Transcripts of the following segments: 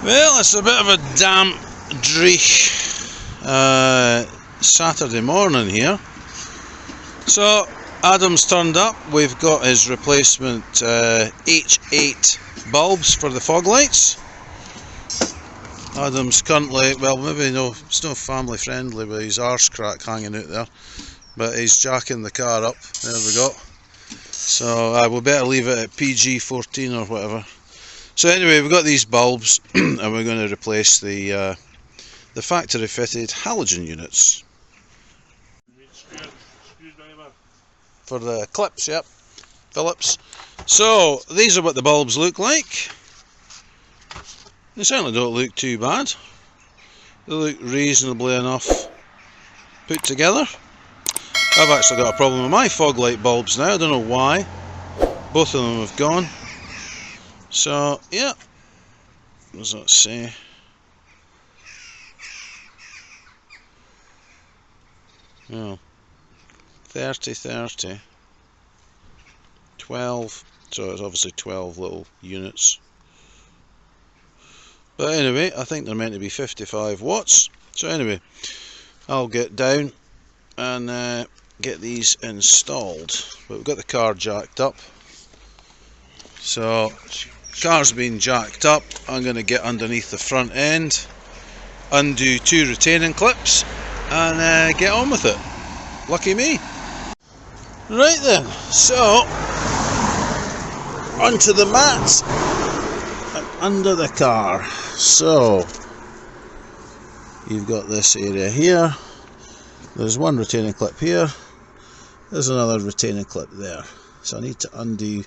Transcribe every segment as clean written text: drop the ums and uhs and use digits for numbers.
Well, it's a bit of a damp, dreich Saturday morning here. So Adam's turned up. We've got his replacement H8 bulbs for the fog lights. Adam's currently, well, maybe it's no family friendly with his arse crack hanging out there, but he's jacking the car up. There we go. So we'll better leave it at PG-14 or whatever. So anyway, we've got these bulbs and we're going to replace the factory fitted halogen units. For the clips, yep, Phillips. So these are what the bulbs look like. They certainly don't look too bad. They look reasonably enough put together. I've actually got a problem with my fog light bulbs now. I don't know why. Both of them have gone. So yeah, what does that say? Well, 30, 12, so it's obviously 12 little units. But anyway, I think they're meant to be 55 watts. So anyway, I'll get down and get these installed. But we've got the car jacked up. So, car's been jacked up. I'm going to get underneath the front end, undo 2 retaining clips, and get on with it. Lucky me. Right then, so onto the mat and under the car. So you've got this area here. There's one retaining clip here. There's another retaining clip there. So I need to undo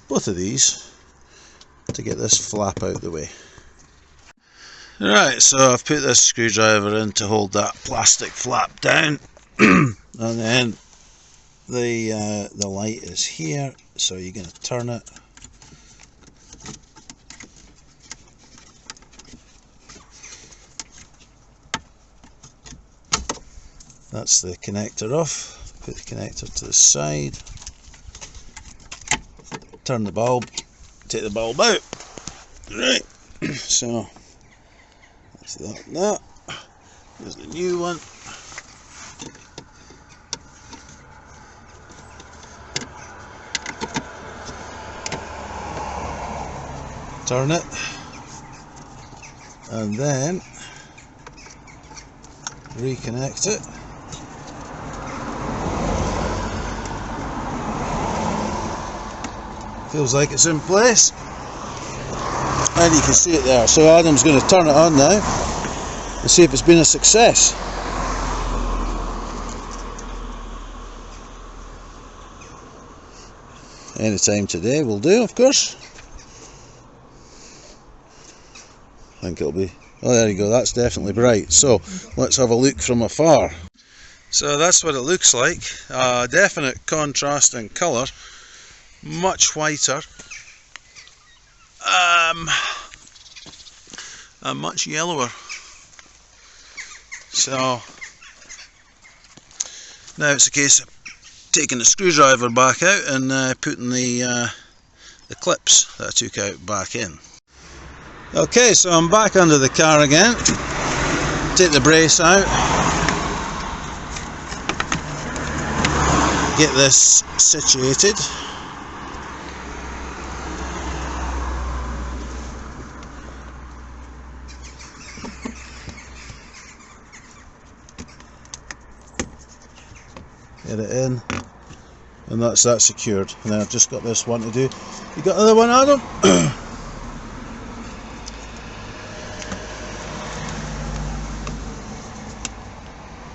both of these to get this flap out the way. Right, so I've put this screwdriver in to hold that plastic flap down. And then the light is here, so you're going to turn it. That's the connector off. Put the connector to the side. Turn the bulb. Take the bulb out. Right. So that's that. That. There's the new one. Turn it, and then reconnect it. Feels like it's in place, and you can see it there. So Adam's going to turn it on now and see if it's been a success. Anytime today will do, of course. I think it'll be, oh there you go, that's definitely bright. So let's have a look from afar. So that's what it looks like. Definite contrast in colour, much whiter and much yellower. So now it's a case of taking the screwdriver back out and putting the clips that I took out back in. Okay, so I'm back under the car again. Take the brace out. Get this situated. Get it in. And that's that secured. And then I've just got this one to do. You got another one, Adam?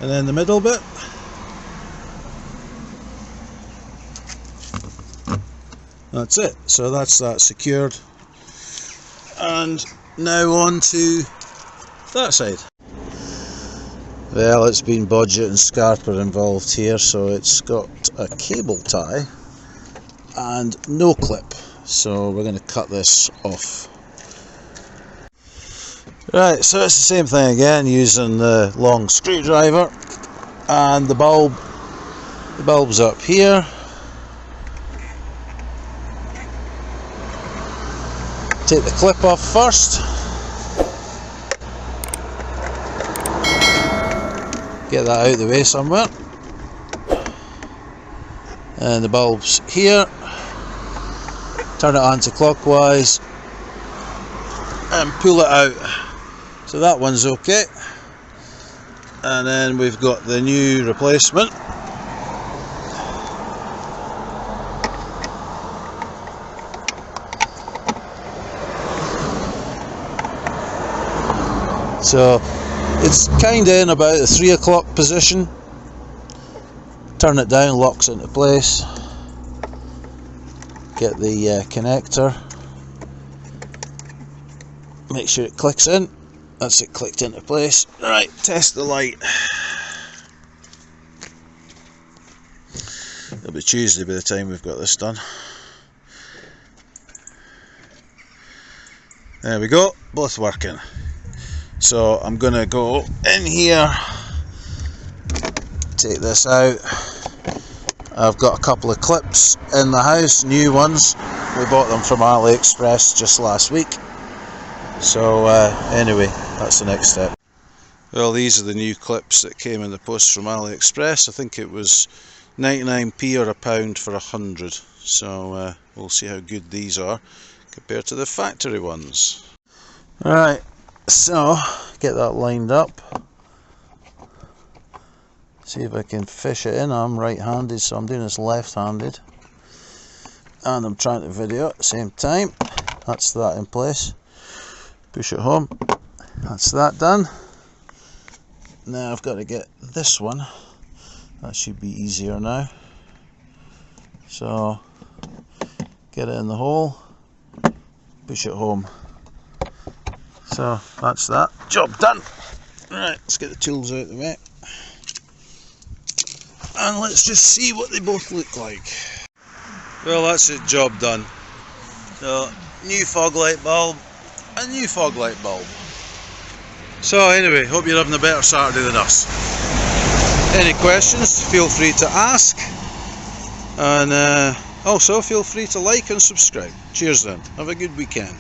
And then the middle bit. That's it. So that's that secured. And now on to that side. Well, it's been Bodget and Scarper involved here, so it's got a cable tie and no clip. So we're going to cut this off. Right, so it's the same thing again, using the long screwdriver, and the bulb's up here. Take the clip off first. Get that out of the way somewhere. And the bulb's here. Turn it anti-clockwise and pull it out. So that one's okay. And then we've got the new replacement. So it's kind of in about the 3 o'clock position. Turn it down, locks into place. Get the connector. Make sure it clicks in. That's it, clicked into place. Right, test the light. It'll be Tuesday by the time we've got this done. There we go, both working. So I'm going to go in here, take this out. I've got a couple of clips in the house, new ones. We bought them from AliExpress just last week. So anyway, that's the next step. Well, these are the new clips that came in the post from AliExpress. I think it was 99p or £1 for 100. So we'll see how good these are compared to the factory ones. Alright, so get that lined up. See if I can fish it in. I'm right-handed, so I'm doing this left-handed. And I'm trying to video at the same time. That's that in place. Push it home. That's that done. Now I've got to get this one. That should be easier now. So get it in the hole. Push it home. So that's that. Job done. Right, let's get the tools out of the way. And let's just see what they both look like. Well, that's it, job done. So, new fog light bulb, a new fog light bulb. So anyway, hope you're having a better Saturday than us. Any questions, feel free to ask. And also feel free to like and subscribe. Cheers then, have a good weekend.